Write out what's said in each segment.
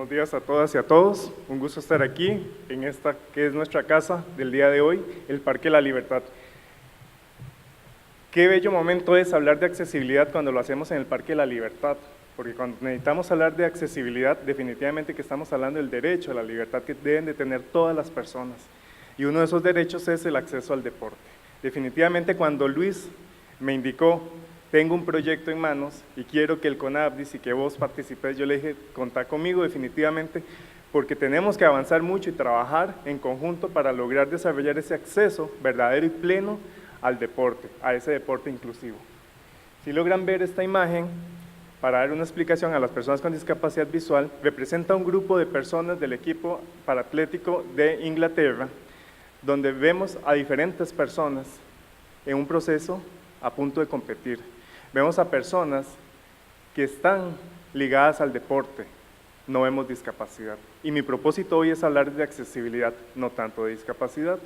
Buenos días a todas y a todos. Un gusto estar aquí en esta que es nuestra casa del día de hoy, el Parque La Libertad. Qué bello momento es hablar de accesibilidad cuando lo hacemos en el Parque La Libertad, porque cuando necesitamos hablar de accesibilidad, definitivamente que estamos hablando del derecho a la libertad que deben de tener todas las personas. Y uno de esos derechos es el acceso al deporte. Definitivamente cuando Luis me indicó, tengo un proyecto en manos y quiero que el CONAVDIS y que vos participes, yo le dije, contá conmigo definitivamente, porque tenemos que avanzar mucho y trabajar en conjunto para lograr desarrollar ese acceso verdadero y pleno al deporte, a ese deporte inclusivo. Si logran ver esta imagen, para dar una explicación a las personas con discapacidad visual, representa un grupo de personas del equipo paraatlético de Inglaterra, donde vemos a diferentes personas en un proceso a punto de competir. Vemos a personas que están ligadas al deporte, no vemos discapacidad. Y mi propósito hoy es hablar de accesibilidad, no tanto de discapacidad.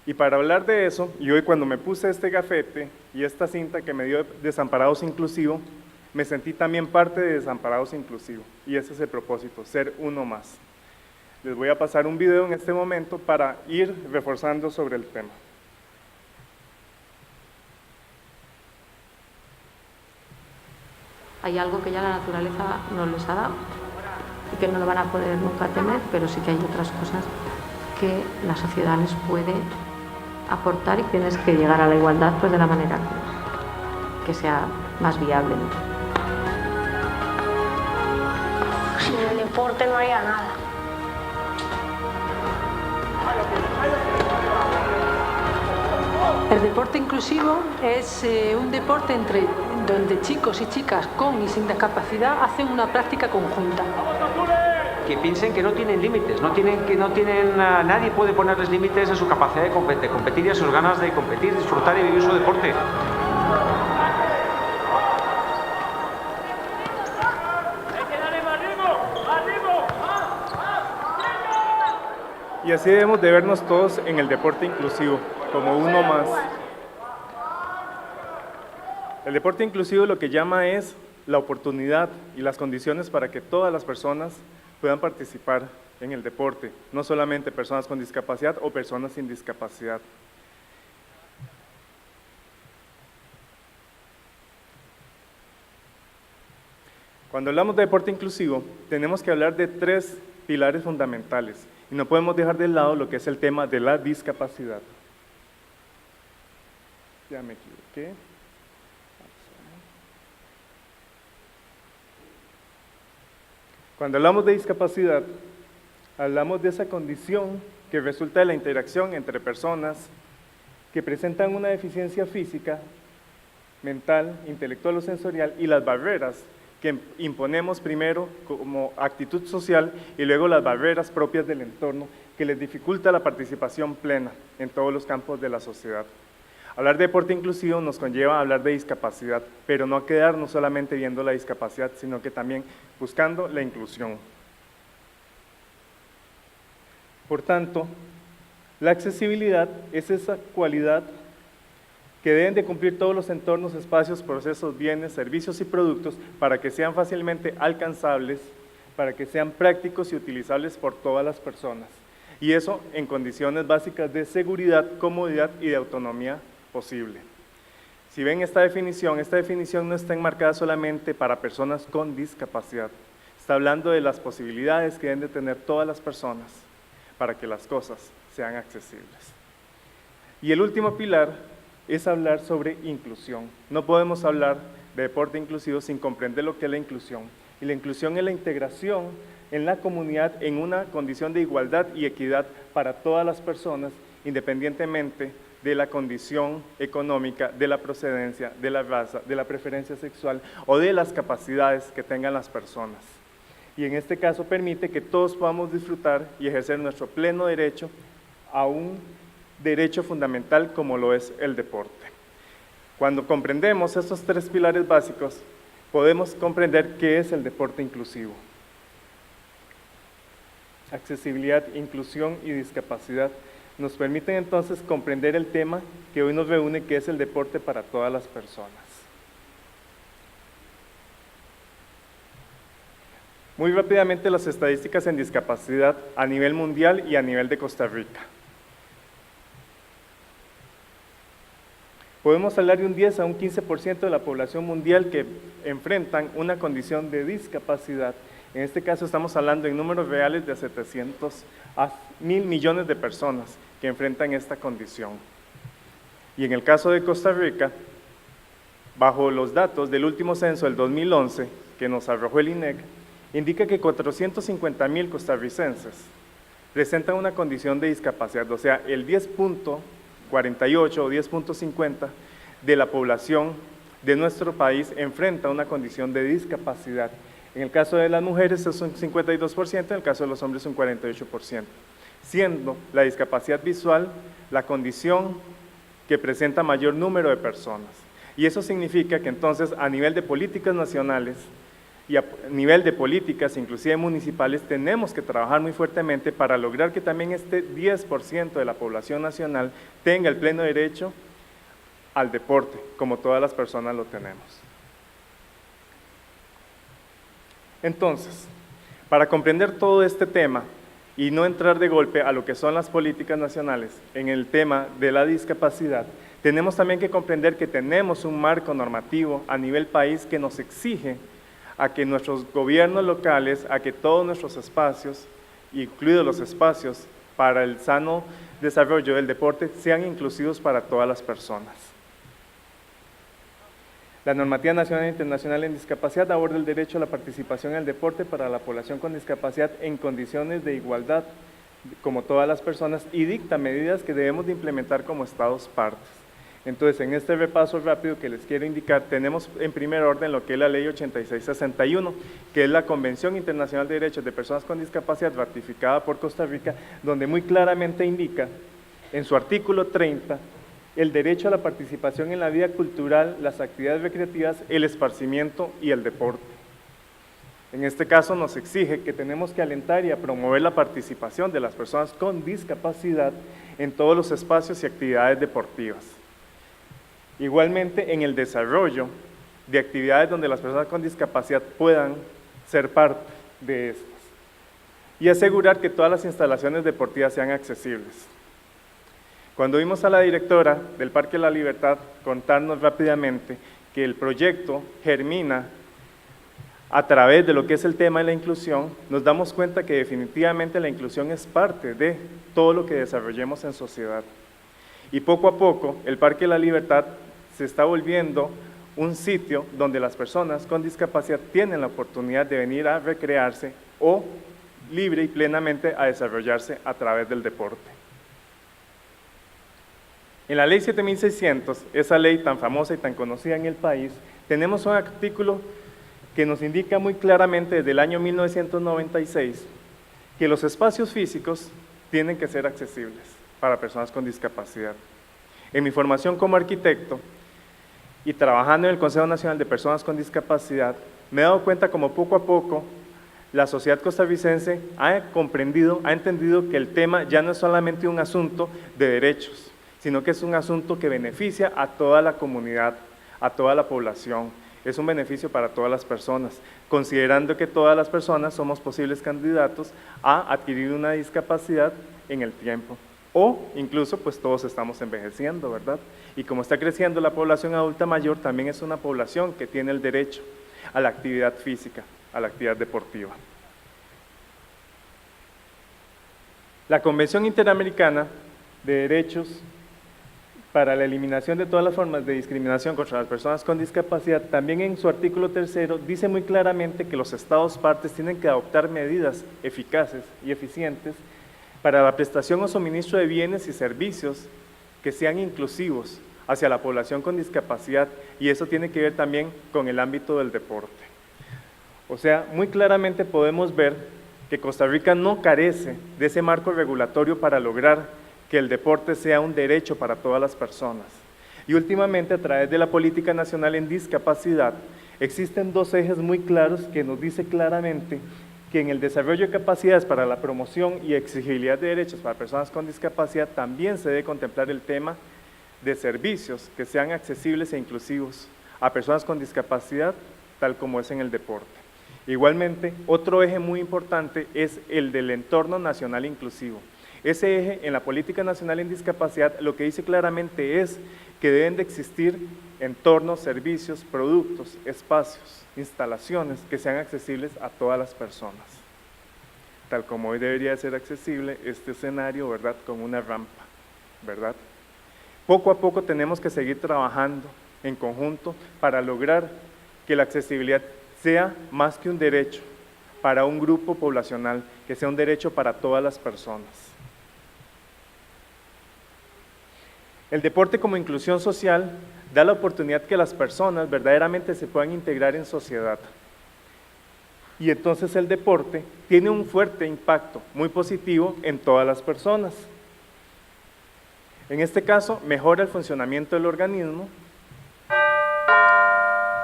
Y para hablar de eso, y hoy cuando me puse este gafete y esta cinta que me dio Desamparados Inclusivo, me sentí también parte de Desamparados Inclusivo. Y ese es el propósito, ser uno más. Les voy a pasar un video en este momento para ir reforzando sobre el tema. Hay algo que ya la naturaleza no les ha dado y que no lo van a poder nunca tener, pero sí que hay otras cosas que la sociedad les puede aportar y tienes que llegar a la igualdad pues de la manera que sea más viable. Sin el deporte no haría nada. El deporte inclusivo es un deporte donde chicos y chicas con y sin discapacidad hacen una práctica conjunta. Que piensen que no tienen límites, nadie puede ponerles límites a su capacidad de competir y a sus ganas de competir, disfrutar y vivir su deporte. Y así debemos de vernos todos en el deporte inclusivo, como uno más. El deporte inclusivo lo que llama es la oportunidad y las condiciones para que todas las personas puedan participar en el deporte, no solamente personas con discapacidad o personas sin discapacidad. Cuando hablamos de deporte inclusivo, tenemos que hablar de tres pilares fundamentales y no podemos dejar de lado lo que es el tema de la discapacidad. Ya me equivoqué. Cuando hablamos de discapacidad, hablamos de esa condición que resulta de la interacción entre personas que presentan una deficiencia física, mental, intelectual o sensorial y las barreras que imponemos primero como actitud social y luego las barreras propias del entorno que les dificulta la participación plena en todos los campos de la sociedad. Hablar de deporte inclusivo nos conlleva a hablar de discapacidad, pero no a quedarnos solamente viendo la discapacidad, sino que también buscando la inclusión. Por tanto, la accesibilidad es esa cualidad que deben de cumplir todos los entornos, espacios, procesos, bienes, servicios y productos para que sean fácilmente alcanzables, para que sean prácticos y utilizables por todas las personas. Y eso en condiciones básicas de seguridad, comodidad y de autonomía posible. Si ven esta definición no está enmarcada solamente para personas con discapacidad. Está hablando de las posibilidades que deben de tener todas las personas para que las cosas sean accesibles. Y el último pilar es hablar sobre inclusión. No podemos hablar de deporte inclusivo sin comprender lo que es la inclusión. Y la inclusión es la integración en la comunidad en una condición de igualdad y equidad para todas las personas, independientemente de la condición económica, de la procedencia, de la raza, de la preferencia sexual o de las capacidades que tengan las personas. Y en este caso permite que todos podamos disfrutar y ejercer nuestro pleno derecho a un derecho fundamental como lo es el deporte. Cuando comprendemos estos tres pilares básicos, podemos comprender qué es el deporte inclusivo. Accesibilidad, inclusión y discapacidad nos permiten entonces comprender el tema que hoy nos reúne, que es el deporte para todas las personas. Muy rápidamente las estadísticas en discapacidad a nivel mundial y a nivel de Costa Rica. Podemos hablar de un 10 a un 15% de la población mundial que enfrentan una condición de discapacidad. En este caso estamos hablando en números reales de 700 a 1.000 millones de personas que enfrentan esta condición. Y en el caso de Costa Rica, bajo los datos del último censo del 2011 que nos arrojó el INEC, indica que 450.000 costarricenses presentan una condición de discapacidad, o sea, el 10.48 o 10.50 de la población de nuestro país enfrenta una condición de discapacidad. En el caso de las mujeres es un 52%, en el caso de los hombres un 48%, siendo la discapacidad visual la condición que presenta mayor número de personas. Y eso significa que entonces a nivel de políticas nacionales y a nivel de políticas, inclusive municipales, tenemos que trabajar muy fuertemente para lograr que también este 10% de la población nacional tenga el pleno derecho al deporte, como todas las personas lo tenemos. Entonces, para comprender todo este tema y no entrar de golpe a lo que son las políticas nacionales en el tema de la discapacidad, tenemos también que comprender que tenemos un marco normativo a nivel país que nos exige a que nuestros gobiernos locales, a que todos nuestros espacios, incluidos los espacios para el sano desarrollo del deporte, sean inclusivos para todas las personas. La normativa nacional e internacional en discapacidad aborda el derecho a la participación en el deporte para la población con discapacidad en condiciones de igualdad, como todas las personas, y dicta medidas que debemos de implementar como Estados partes. Entonces, en este repaso rápido que les quiero indicar, tenemos en primer orden lo que es la Ley 8661, que es la Convención Internacional de Derechos de Personas con Discapacidad ratificada por Costa Rica, donde muy claramente indica, en su artículo 30, el derecho a la participación en la vida cultural, las actividades recreativas, el esparcimiento y el deporte. En este caso nos exige que tenemos que alentar y a promover la participación de las personas con discapacidad en todos los espacios y actividades deportivas. Igualmente en el desarrollo de actividades donde las personas con discapacidad puedan ser parte de estas. Y asegurar que todas las instalaciones deportivas sean accesibles. Cuando vimos a la directora del Parque La Libertad contarnos rápidamente que el proyecto germina a través de lo que es el tema de la inclusión, nos damos cuenta que definitivamente la inclusión es parte de todo lo que desarrollemos en sociedad. Y poco a poco el Parque La Libertad se está volviendo un sitio donde las personas con discapacidad tienen la oportunidad de venir a recrearse o libre y plenamente a desarrollarse a través del deporte. En la Ley 7600, esa ley tan famosa y tan conocida en el país, tenemos un artículo que nos indica muy claramente desde el año 1996 que los espacios físicos tienen que ser accesibles para personas con discapacidad. En mi formación como arquitecto y trabajando en el Consejo Nacional de Personas con Discapacidad, me he dado cuenta como poco a poco la sociedad costarricense ha comprendido, ha entendido que el tema ya no es solamente un asunto de derechos, sino que es un asunto que beneficia a toda la comunidad, a toda la población. Es un beneficio para todas las personas, considerando que todas las personas somos posibles candidatos a adquirir una discapacidad en el tiempo. O incluso pues todos estamos envejeciendo, ¿verdad? Y como está creciendo la población adulta mayor, también es una población que tiene el derecho a la actividad física, a la actividad deportiva. La Convención Interamericana de Derechos para la eliminación de todas las formas de discriminación contra las personas con discapacidad, también en su artículo 3 dice muy claramente que los Estados partes tienen que adoptar medidas eficaces y eficientes para la prestación o suministro de bienes y servicios que sean inclusivos hacia la población con discapacidad, y eso tiene que ver también con el ámbito del deporte. O sea, muy claramente podemos ver que Costa Rica no carece de ese marco regulatorio para lograr que el deporte sea un derecho para todas las personas. Y últimamente, a través de la Política Nacional en Discapacidad, existen dos ejes muy claros que nos dice claramente que en el desarrollo de capacidades para la promoción y exigibilidad de derechos para personas con discapacidad también se debe contemplar el tema de servicios que sean accesibles e inclusivos a personas con discapacidad, tal como es en el deporte. Igualmente, otro eje muy importante es el del entorno nacional inclusivo. Ese eje en la Política Nacional en Discapacidad lo que dice claramente es que deben de existir entornos, servicios, productos, espacios, instalaciones que sean accesibles a todas las personas, tal como hoy debería ser accesible este escenario, ¿verdad?, con una rampa, ¿verdad? Poco a poco tenemos que seguir trabajando en conjunto para lograr que la accesibilidad sea más que un derecho para un grupo poblacional, que sea un derecho para todas las personas. El deporte como inclusión social da la oportunidad que las personas verdaderamente se puedan integrar en sociedad. Y entonces el deporte tiene un fuerte impacto muy positivo en todas las personas. En este caso, mejora el funcionamiento del organismo,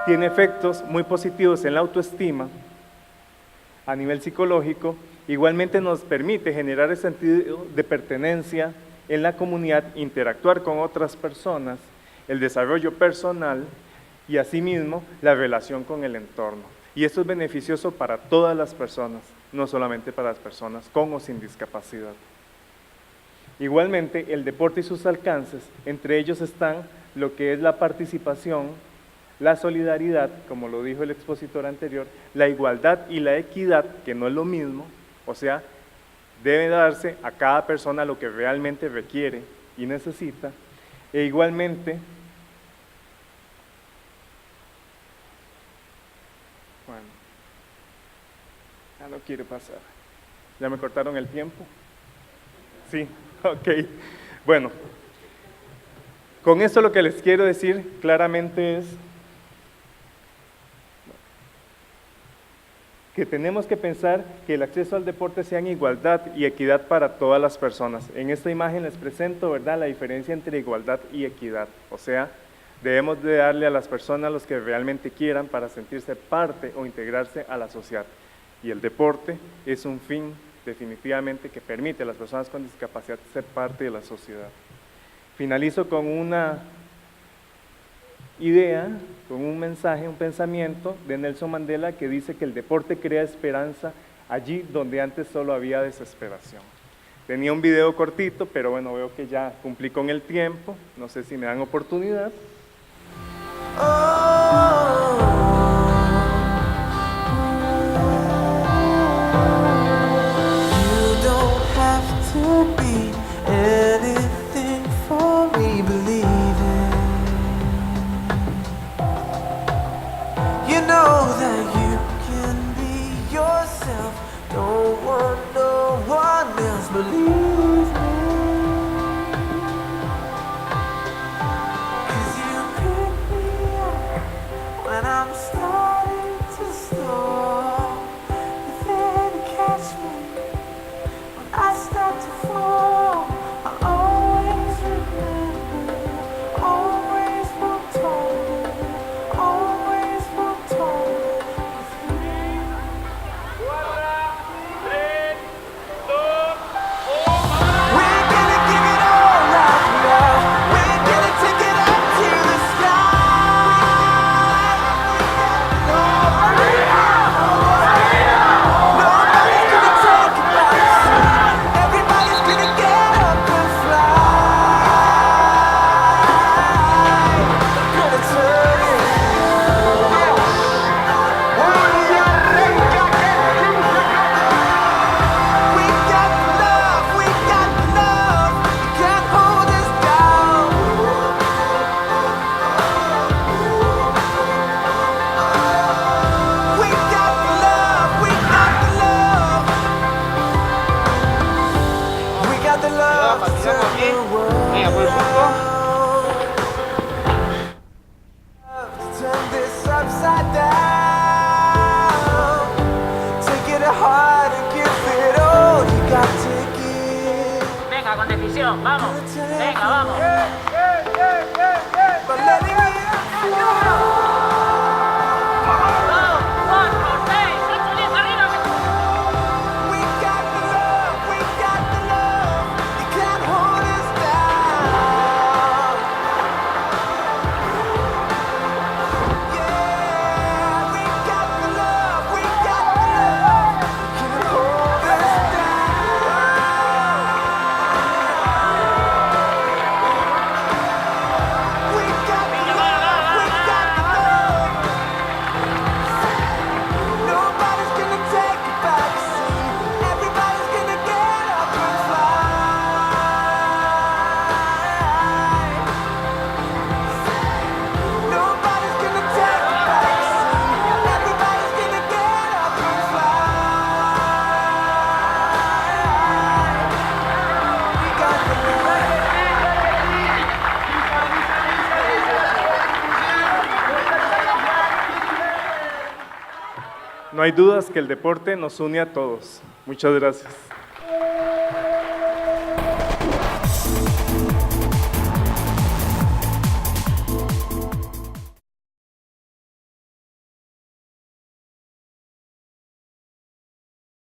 tiene efectos muy positivos en la autoestima a nivel psicológico, igualmente nos permite generar el sentido de pertenencia en la comunidad, interactuar con otras personas, el desarrollo personal y asimismo la relación con el entorno. Y esto es beneficioso para todas las personas, no solamente para las personas con o sin discapacidad. Igualmente, el deporte y sus alcances, entre ellos están lo que es la participación, la solidaridad, como lo dijo el expositor anterior, la igualdad y la equidad, que no es lo mismo, o sea, debe darse a cada persona lo que realmente requiere y necesita, e igualmente, bueno, ya no quiere pasar, ¿ya me cortaron el tiempo? Sí, ok, bueno, con esto lo que les quiero decir claramente es que tenemos que pensar que el acceso al deporte sea en igualdad y equidad para todas las personas. En esta imagen les presento, ¿verdad?, la diferencia entre igualdad y equidad. O sea, debemos de darle a las personas los que realmente quieran para sentirse parte o integrarse a la sociedad. Y el deporte es un fin definitivamente que permite a las personas con discapacidad ser parte de la sociedad. Finalizo con una idea, con un mensaje, un pensamiento de Nelson Mandela que dice que el deporte crea esperanza allí donde antes solo había desesperación. Tenía un video cortito, pero bueno, veo que ya cumplí con el tiempo, no sé si me dan oportunidad. Venga, con decisión, vamos. Venga, vamos. We got No hay dudas que el deporte nos une a todos. Muchas gracias.